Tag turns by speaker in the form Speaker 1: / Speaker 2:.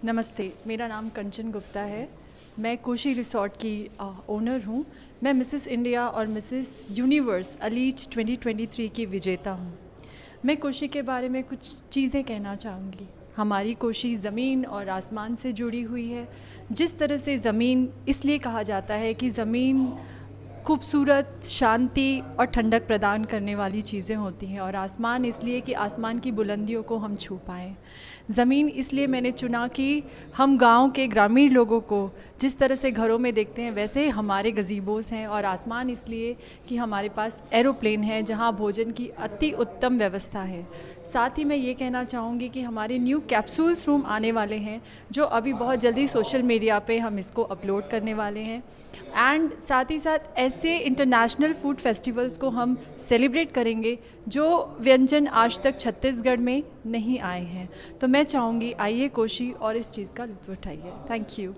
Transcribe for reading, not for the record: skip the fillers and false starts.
Speaker 1: नमस्ते, मेरा नाम कंचन गुप्ता है। मैं कोशी रिसॉर्ट की ओनर हूँ। मैं मिसेस इंडिया और मिसेस यूनिवर्स अलीट 2023 की विजेता हूँ। मैं कोशी के बारे में कुछ चीज़ें कहना चाहूँगी। हमारी कोशी ज़मीन और आसमान से जुड़ी हुई है। जिस तरह से ज़मीन इसलिए कहा जाता है कि ज़मीन खूबसूरत, शांति और ठंडक प्रदान करने वाली चीज़ें होती हैं, और आसमान इसलिए कि आसमान की बुलंदियों को हम छू पाएँ। ज़मीन इसलिए मैंने चुना कि हम गांव के ग्रामीण लोगों को जिस तरह से घरों में देखते हैं वैसे हमारे गज़ीबोस हैं, और आसमान इसलिए कि हमारे पास एरोप्लेन है जहां भोजन की अति उत्तम व्यवस्था है। साथ ही मैं ये कहना चाहूँगी कि हमारे न्यू कैप्सूल्स रूम आने वाले हैं, जो अभी बहुत जल्दी सोशल मीडिया पे हम इसको अपलोड करने वाले हैं। एंड साथ ही साथ ऐसे इंटरनेशनल फूड फेस्टिवल्स को हम सेलिब्रेट करेंगे जो व्यंजन आज तक छत्तीसगढ़ में नहीं आए हैं। तो मैं चाहूँगी आइए कोशी और इस चीज़ का लुत्फ़ उठाइए। Thank you.